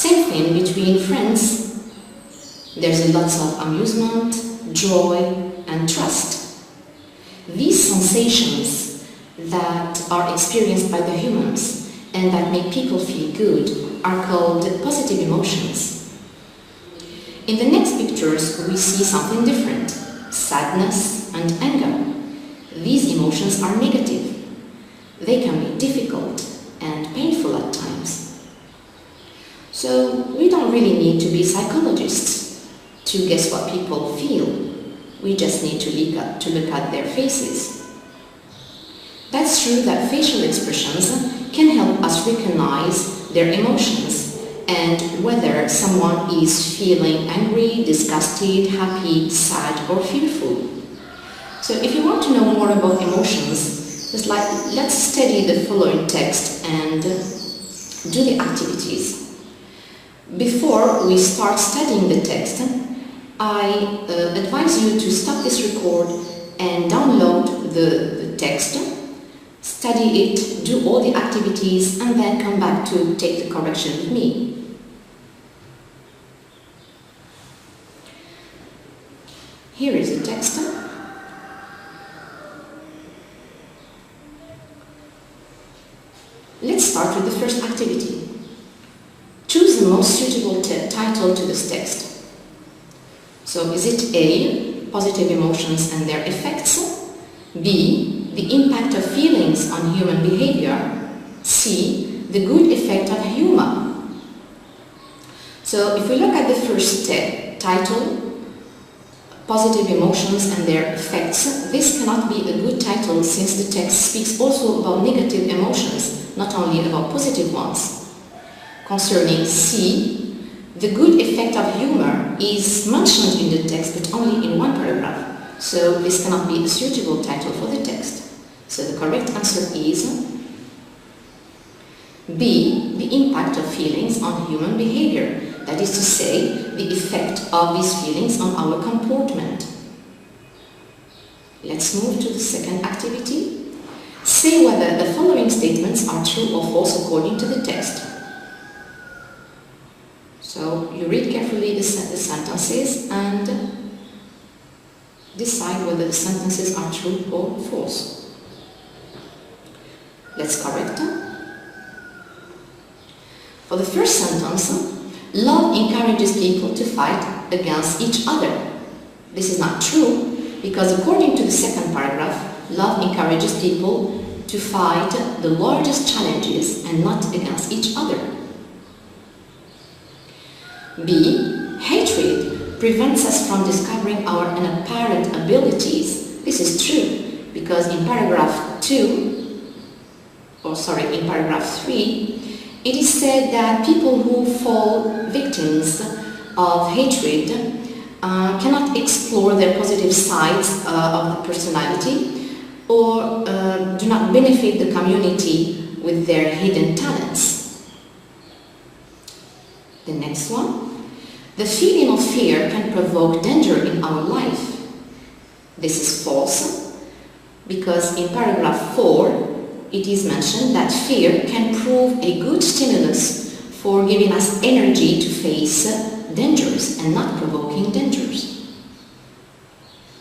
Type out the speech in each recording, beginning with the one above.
Same thing between friends. There's lots of amusement, joy, and trust. These sensations that are experienced by the humans and that make people feel good are called positive emotions. In the next pictures, we see something different: sadness and anger. These emotions are negative. They can be difficult and painful at times. So we don't really need to be psychologists to guess what people feel. We just need to look at their faces. That's true that facial expressions can help us recognize their emotions and whether someone is feeling angry, disgusted, happy, sad, or fearful. So if you want to know more about emotions, let's study the following text and do the activities. Before we start studying the text, I advise you to stop this record and download the text, study it, do all the activities, and then come back to take the correction with me. Here is the text. Let's start with the first activity. Choose the most suitable title to this text. So is it A, positive emotions and their effects? B, the impact of feelings on human behavior? C, the good effect of humor? So if we look at the first title, positive emotions and their effects, this cannot be a good title since the text speaks also about negative emotions, not only about positive ones. Concerning C, the good effect of humor is mentioned in the text but only in one paragraph, so this cannot be a suitable title for the text. So the correct answer is B, the impact of feelings on human behavior, that is to say, the effect of these feelings on our comportment. Let's move to the second activity. Say whether the following statements are true or false according to the text. So you read carefully the sentences and decide whether the sentences are true or false. Let's correct them. For the first sentence, love encourages people to fight against each other. This is not true because according to the second paragraph, love encourages people to fight the largest challenges and not against each other. B, hatred prevents us from discovering our inherent abilities. This is true because in paragraph 3, it is said that people who fall victims of hatred cannot explore their positive sides of the personality or do not benefit the community with their hidden talents. The next one. The feeling of fear can provoke danger in our life. This is false because in paragraph 4 it is mentioned that fear can prove a good stimulus for giving us energy to face dangers and not provoking dangers.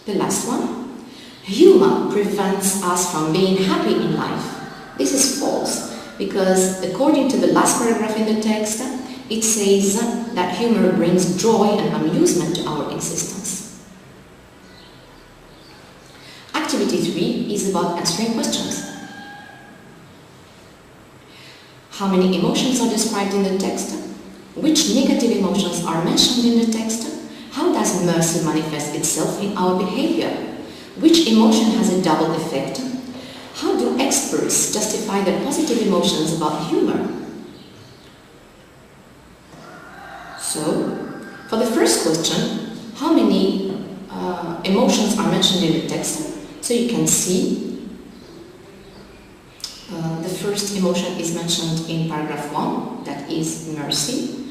The last one. Humor prevents us from being happy in life. This is false because according to the last paragraph in the text, it says that humor brings joy and amusement to our existence. Activity 3 is about answering questions. How many emotions are described in the text? Which negative emotions are mentioned in the text? How does mercy manifest itself in our behavior? Which emotion has a double effect? How do experts justify their positive emotions about humor? So, for the first question, how many emotions are mentioned in the text? So you can see the first emotion is mentioned in paragraph 1, that is mercy.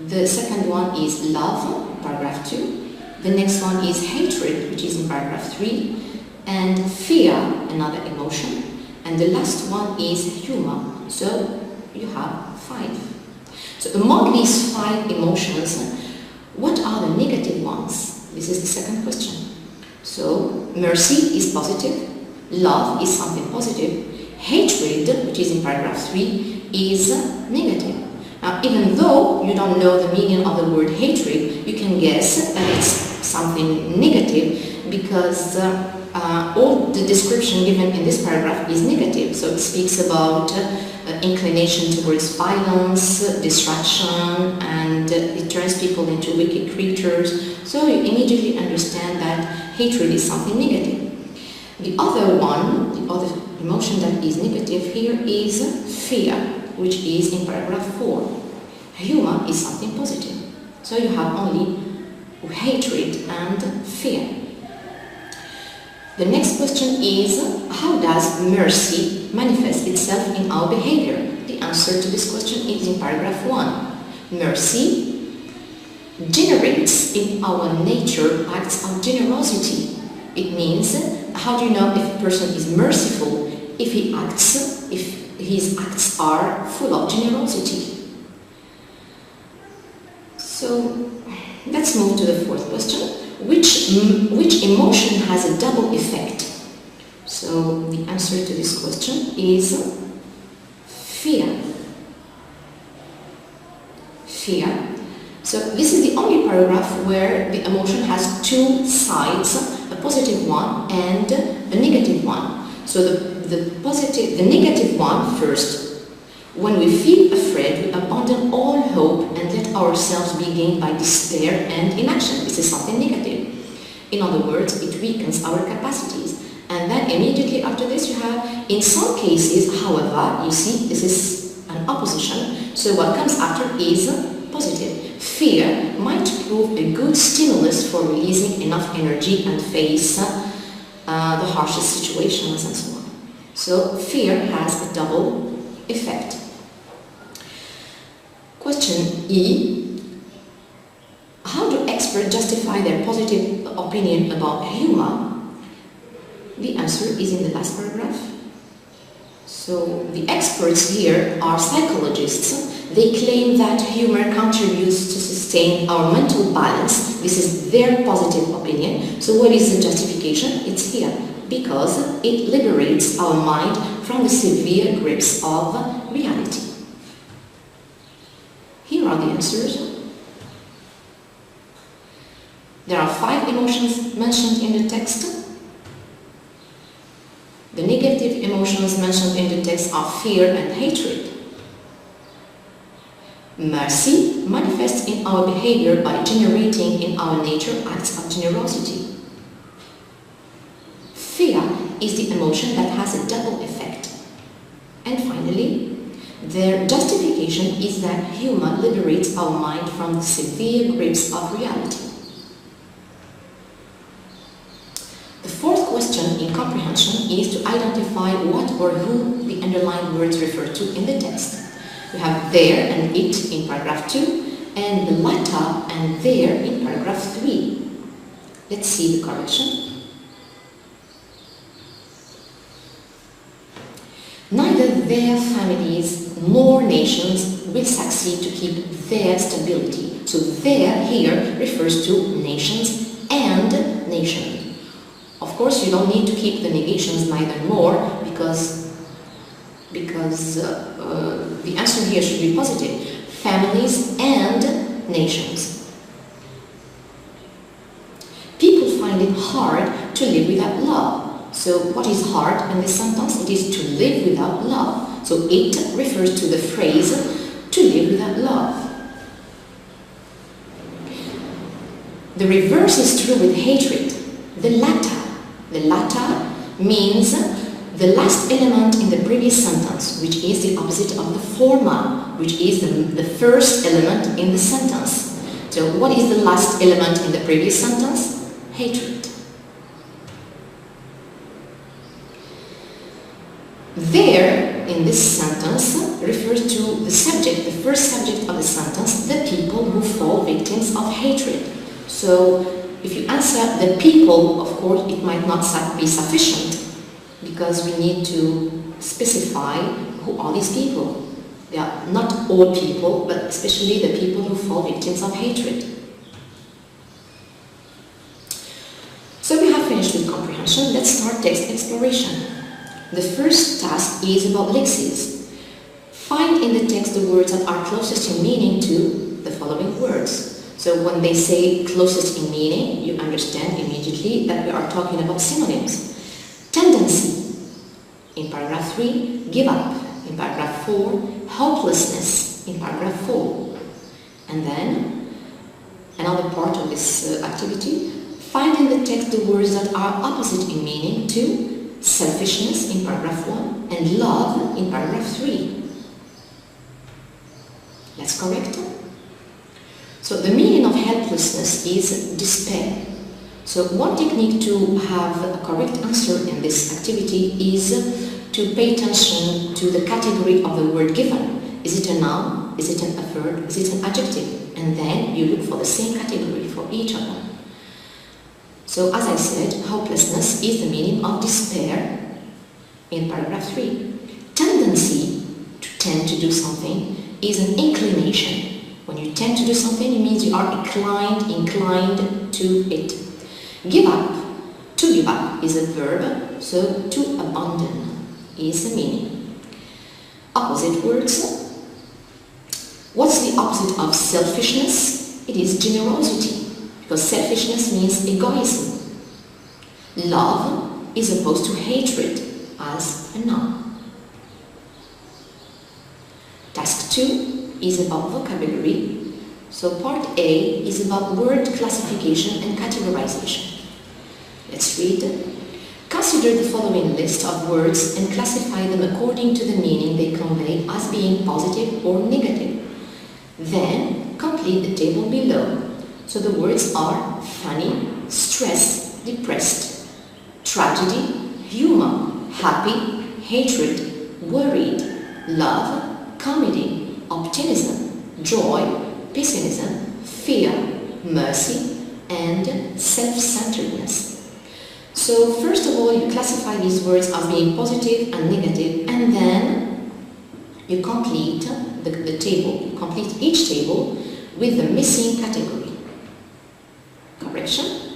The second one is love, paragraph 2. The next one is hatred, which is in paragraph 3. And fear, another emotion. And the last one is humor. So you have 5. So among these 5 emotions, what are the negative ones? This is the second question. So mercy is positive, love is something positive, hatred, which is in paragraph 3, is negative. Now, even though you don't know the meaning of the word hatred, you can guess that it's something negative because all the description given in this paragraph is negative. So it speaks about inclination towards violence, distraction, and it turns people into wicked creatures. So you immediately understand that hatred is something negative. The other one, the other emotion that is negative here is fear, which is in paragraph 4. Humor is something positive. So you have only hatred and fear. The next question is, how does mercy manifest itself in our behavior? The answer to this question is in paragraph 1. Mercy generates in our nature acts of generosity. It means, how do you know if a person is merciful? If his acts are full of generosity. So let's move to the fourth question. Which emotion has a double effect? So the answer to this question is fear. Fear. So this is the only paragraph where the emotion has 2 sides, a positive one and a negative one. So the negative one first. When we feel afraid, we abandon all hope and let ourselves be gained by despair and inaction. This is something negative. In other words, it weakens our capacities. And then immediately after this you have, in some cases, however, you see this is an opposition. So what comes after is positive. Fear might prove a good stimulus for releasing enough energy and face the harshest situations and so on. So fear has a double effect. Question E. How do experts justify their positive opinion about humor? The answer is in the last paragraph. So the experts here are psychologists. They claim that humor contributes to sustain our mental balance. This is their positive opinion. So what is the justification? It's here. Because it liberates our mind from the severe grips of reality. Here are the answers. There are 5 emotions mentioned in the text. The negative emotions mentioned in the text are fear and hatred. Mercy manifests in our behavior by generating in our nature acts of generosity. Fear is the emotion that has a double effect. And finally, their justification is that humor liberates our mind from the severe grips of reality. The fourth question in comprehension is to identify what or who the underlined words refer to in the text. We have there and it in paragraph 2 and the latter and there in paragraph 3. Let's see the correction. Neither their families nor nations will succeed to keep their stability. So their here refers to nations and nation. Of course, you don't need to keep the negations neither nor because the answer here should be positive. Families and nations. People find it hard to live without love. So what is hard in this sentence? It is to live without love. So it refers to the phrase to live without love. The reverse is true with hatred. The latter means the last element in the previous sentence, which is the opposite of the former, which is the first element in the sentence. So what is the last element in the previous sentence? Hatred. There, in this sentence, refers to the subject, the first subject of the sentence, the people who fall victims of hatred. So, if you answer the people, of course, it might not be sufficient because we need to specify who are these people. They are not all people, but especially the people who fall victims of hatred. So we have finished with comprehension. Let's start text exploration. The first task is about lexemes. Find in the text the words that are closest in meaning to the following words. So when they say closest in meaning, you understand immediately that we are talking about synonyms. Tendency in paragraph 3, give up in paragraph 4, hopelessness in paragraph 4. And then another part of this activity, find in the text the words that are opposite in meaning to selfishness in paragraph 1 and love in paragraph 3. Let's correct it. So the meaning of helplessness is despair. So one technique to have a correct answer in this activity is to pay attention to the category of the word given. Is it a noun? Is it a verb? Is it an adjective? And then you look for the same category for each of them. So as I said, hopelessness is the meaning of despair in paragraph 3. Tendency, to tend to do something, is an inclination. When you tend to do something, it means you are inclined to it. Give up, to give up is a verb, so to abandon is the meaning. Opposite words. What's the opposite of selfishness? It is generosity, because selfishness means egoism. Love is opposed to hatred as a noun. Task 2 is about vocabulary. So part A is about word classification and categorization. Let's read. Consider the following list of words and classify them according to the meaning they convey as being positive or negative. Then complete the table below. So the words are funny, stress, depressed, tragedy, humor, happy, hatred, worried, love, comedy, optimism, joy, pessimism, fear, mercy, and self-centeredness. So first of all, you classify these words as being positive and negative, and then you complete the table. You complete each table with the missing category. Correction.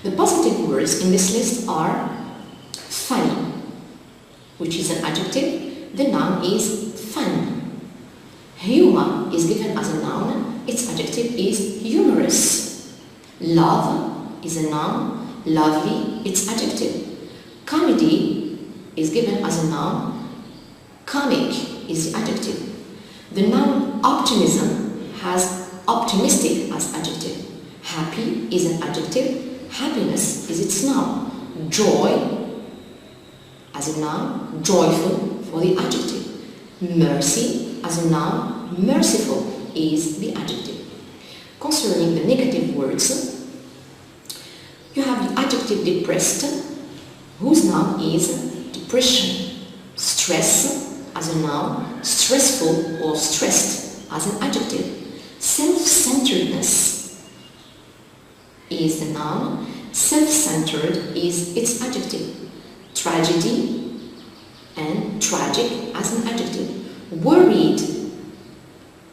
The positive words in this list are funny, which is an adjective. The noun is fun. Humor is given as a noun. Its adjective is humorous. Love is a noun. Lovely, its adjective. Comedy is given as a noun. Comic is the adjective. The noun optimism has optimistic as adjective. Happy is an adjective. Happiness is its noun. Joy as a noun. Joyful for the adjective. Mercy as a noun, merciful is the adjective. Concerning the negative words, you have the adjective depressed, whose noun is depression. Stress as a noun, stressful or stressed as an adjective. Self-centeredness is the noun, self-centered is its adjective. Tragedy and tragic as an adjective. Worried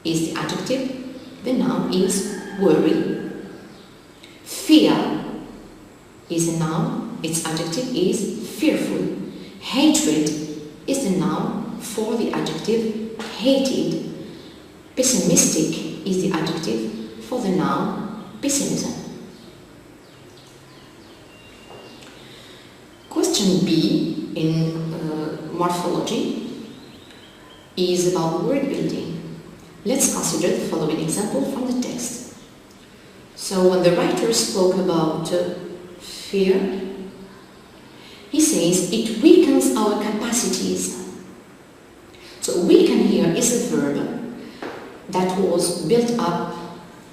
is the adjective, the noun is worry. Fear is a noun, its adjective is fearful. Hatred is the noun for the adjective hated. Pessimistic is the adjective for the noun pessimism. Question B in morphology is about word building. Let's consider the following example from the text. So when the writer spoke about fear, he says it weakens our capacities. So weaken here is a verb that was built up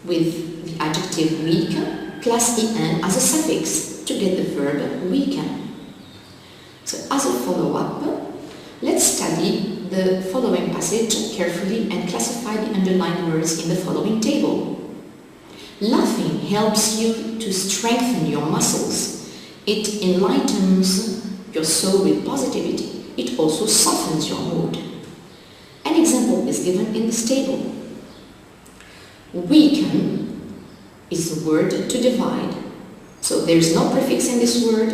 with the adjective weak plus en as a suffix to get the verb weaken. So as a follow-up, let's study the following passage carefully and classify the underlined words in the following table. Laughing helps you to strengthen your muscles. It enlightens your soul with positivity. it also softens your mood. An example is given in this table. Weaken is the word to divide. So there's no prefix in this word.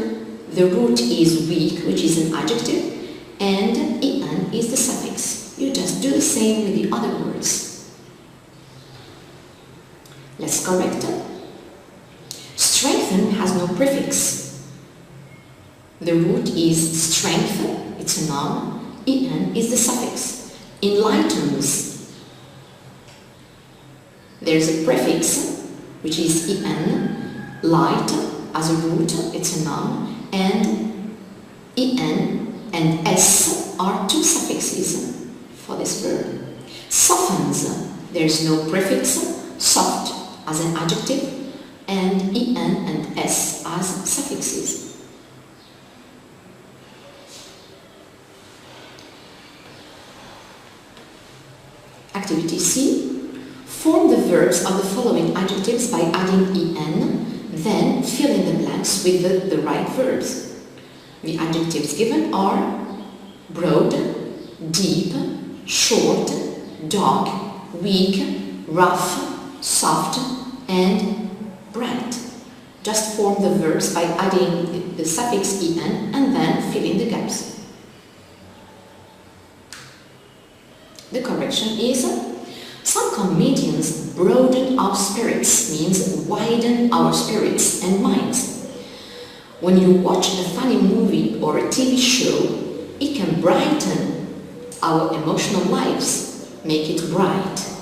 The root is weak, which is an adjective, and en is the suffix. You just do the same with the other words. Let's correct it. Strengthen has no prefix. The root is strength, it's a noun, en is the suffix. Enlightens, there's a prefix, which is en, light as a root, it's a noun, and en and s are two suffixes for this verb. Softens, there's no prefix, soft as an adjective, and en and s as suffixes. Activity C. Form the verbs of the following adjectives by adding en, then fill in the blanks with the right verbs. The adjectives given are broad, deep, short, dark, weak, rough, soft, and bright. Just form the verbs by adding the suffix en and then fill in the gaps. The correction is, some comedians broaden our spirits, means widen our spirits and minds. When you watch a funny movie or a TV show, it can brighten our emotional lives, make it bright.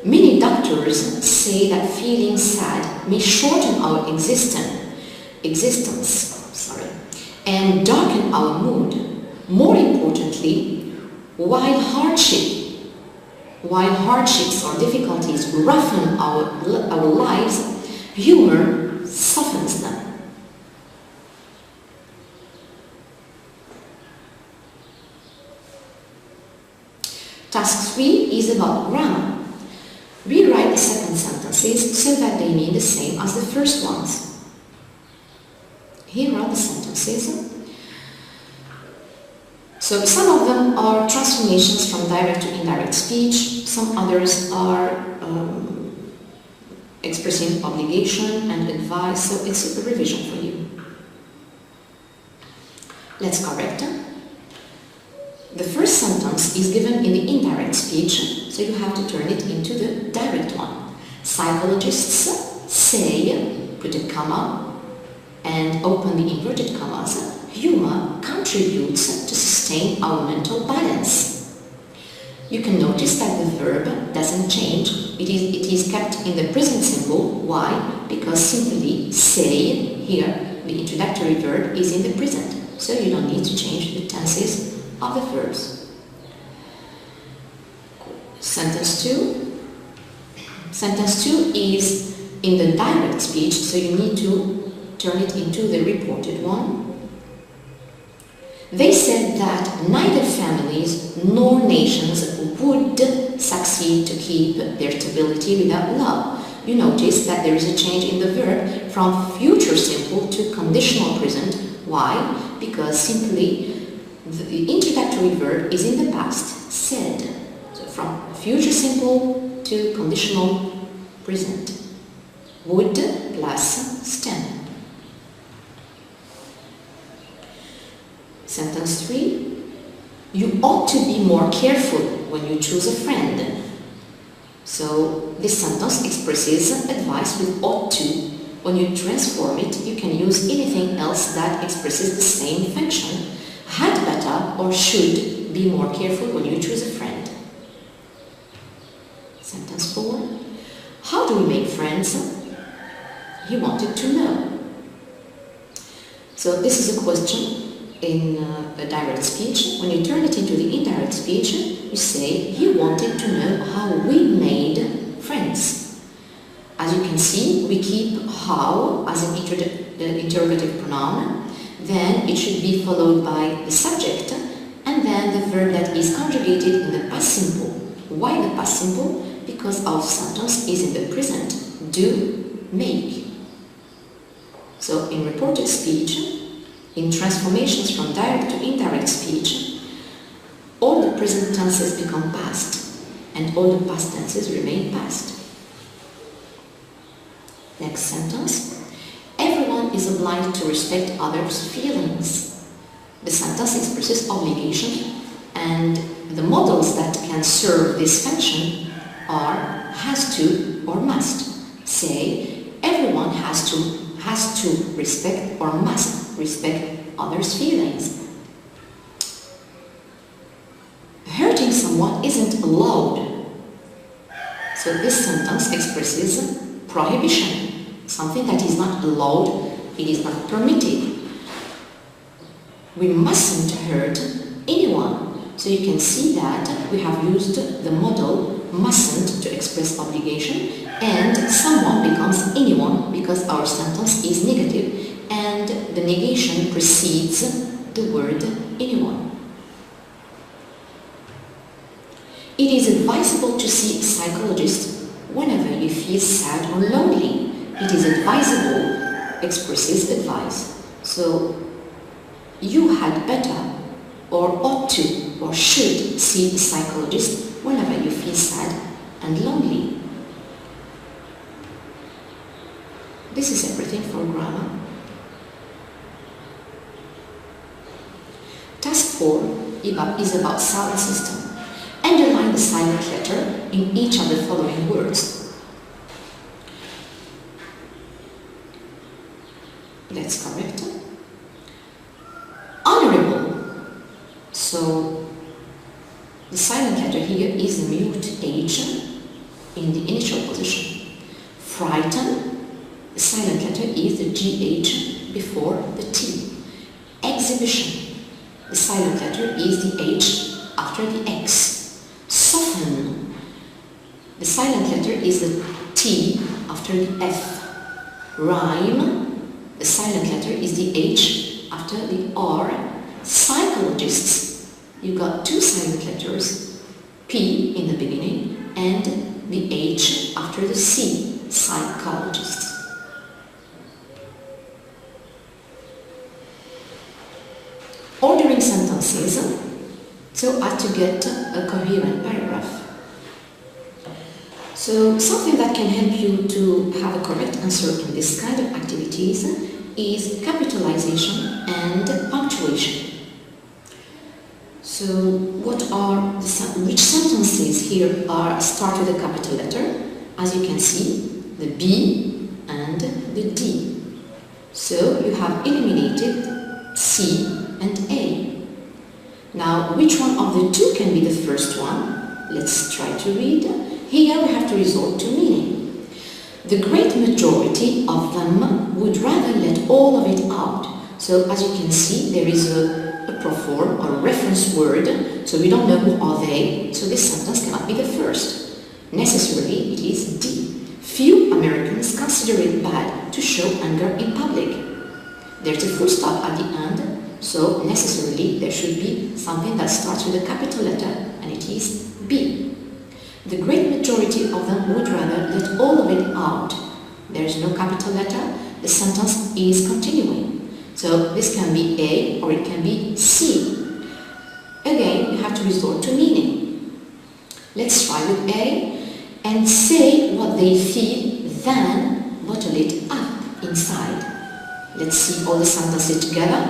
Many doctors say that feeling sad may shorten our existence, and darken our mood. More importantly, while hardships or difficulties roughen our lives, humor softens them. Task 3 is about grammar. Rewrite the second sentences so that they mean the same as the first ones. Here are the sentences. So some of them are transformations from direct to indirect speech, some others are expressing obligation and advice, so it's a revision for you. Let's correct them. The first sentence is given in the indirect speech, so you have to turn it into the direct one. Psychologists say, put a comma and open the inverted commas, humor contributes to sustain our mental balance. You can notice that the verb doesn't change, it is kept in the present simple. Why? Because simply say here, the introductory verb is in the present, so you don't need to change the tenses of the verbs. Sentence 2. Sentence 2 is in the direct speech, so you need to turn it into the reported one. They said that neither families nor nations would succeed to keep their stability without love. You notice that there is a change in the verb from future simple to conditional present. Why? Because simply the introductory verb is in the past, said. So from future simple to conditional present. Would plus stem. Sentence 3. You ought to be more careful when you choose a friend. So this sentence expresses advice with ought to. When you transform it, you can use anything else that expresses the same function. Had better or should be more careful when you choose a friend. Sentence 4. How do we make friends? He wanted to know. So this is a question in a direct speech. When you turn it into the indirect speech, you say, he wanted to know how we made friends. As you can see, we keep how as an interrogative pronoun. Then it should be followed by the subject and then the verb that is conjugated in the past simple. Why the past simple? Because our sentence is in the present. Do, make. So in reported speech, in transformations from direct to indirect speech, the present tenses become past, and all the past tenses remain past. Next sentence. Everyone is obliged to respect others' feelings. The sentence expresses obligation, and the models that can serve this function are has to or must. Say, everyone has to respect or must respect others' feelings. Hurting someone isn't allowed. So this sentence expresses prohibition. Something that is not allowed, it is not permitted. We mustn't hurt anyone. So you can see that we have used the model mustn't to express obligation, and someone becomes anyone because our sentence is negative and the negation precedes the word anyone. It is advisable to see a psychologist whenever you feel sad or lonely. It is advisable expresses advice. So you had better or ought to or should see a psychologist whenever you feel sad and lonely. This is everything for grammar. Task 4 is about sound system. Underline the silent letter in each of the following words. Let's correct it. Honorable. So the silent letter here is the mute H in the initial position. Frighten, the silent letter is the GH before the T. Exhibition, the silent letter is the H after the X. Soften, the silent letter is the T after the F. Rhyme, the silent letter is the H after the R. Psychologists, you got two silent letters, P in the beginning and the H after the C, psychologists. Ordering sentences so as to get a coherent paragraph. So something that can help you to have a correct answer in this kind of activities is capitalization and punctuation. So which sentences here are start with a capital letter? As you can see, the B and the D. So you have eliminated C and A. Now, which one of the two can be the first one? Let's try to read. Here we have to resort to meaning. The great majority of them would rather let all of it out. So as you can see, there is a proform or reference word, so we don't know who are they, so this sentence cannot be the first. Necessarily, it is D. Few Americans consider it bad to show anger in public. There's a full stop at the end, so necessarily there should be something that starts with a capital letter, and it is B. The great majority of them would rather let all of it out. There is no capital letter, the sentence is continuing. So this can be A or it can be C. Again, you have to resort to meaning. Let's try with A and say what they feel, then bottle it up inside. Let's see all the sentences together.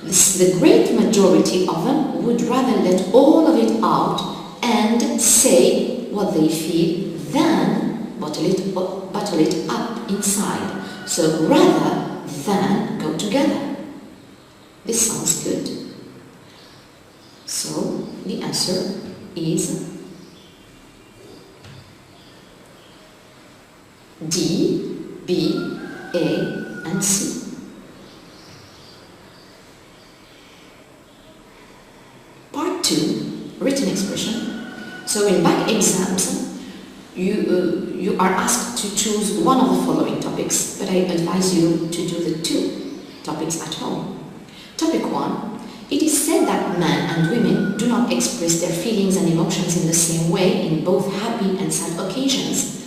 The great majority of them would rather let all of it out and say what they feel, then bottle it up inside. So rather than go together. This sounds good. So the answer is D, B, A, and C. Part 2, written expression. So in back exams, you are asked to choose one of the following topics, but I advise you to do the two topics at home. Topic 1. It is said that men and women do not express their feelings and emotions in the same way in both happy and sad occasions.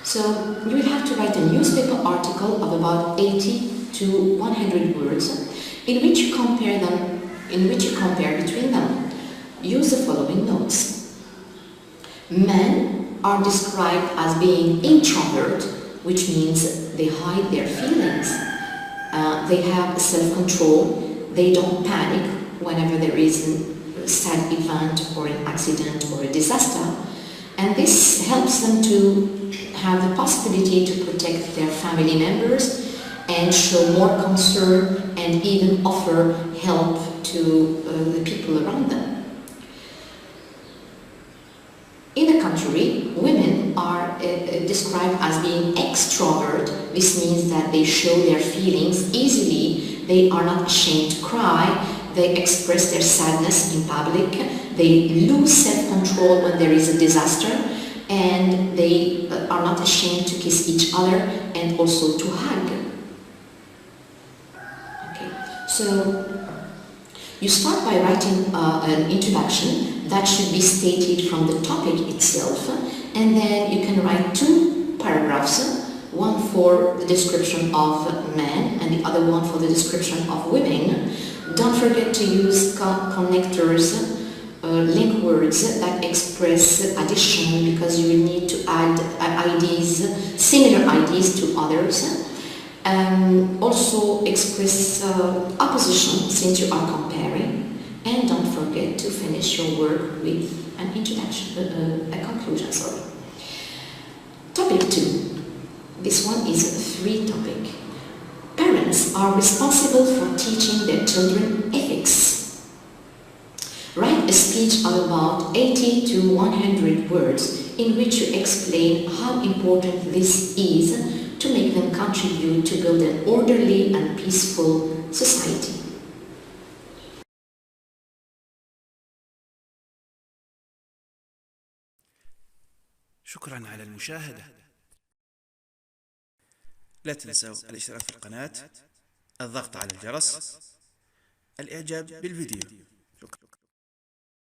So you will have to write a newspaper article of about 80 to 100 words in which you compare between them. use the following notes. Men are described as being introvert, which means they hide their feelings. They have self-control. They don't panic whenever there is a sad event or an accident or a disaster. And this helps them to have the possibility to protect their family members and show more concern and even offer help to the people around them. In the contrary, women are described as being extrovert. This means that they show their feelings easily. They are not ashamed to cry. They express their sadness in public. They lose self-control when there is a disaster. And they are not ashamed to kiss each other and also to hug. Okay, so you start by writing an introduction that should be stated from the topic itself, and then you can write 2 paragraphs, one for the description of men and the other one for the description of women. Don't forget to use connectors, link words that express addition, because you will need to add IDs, similar IDs to others. Also express opposition since you are comparing. And don't forget to finish your work with an introduction, a conclusion, sorry. Topic 2. This one is a free topic. Parents are responsible for teaching their children ethics. Write a speech of about 80 to 100 words in which you explain how important this is to make them contribute to build an orderly and peaceful society. شكرا على المشاهدة. لا تنسوا الاشتراك في القناة، الضغط على الجرس، الإعجاب بالفيديو.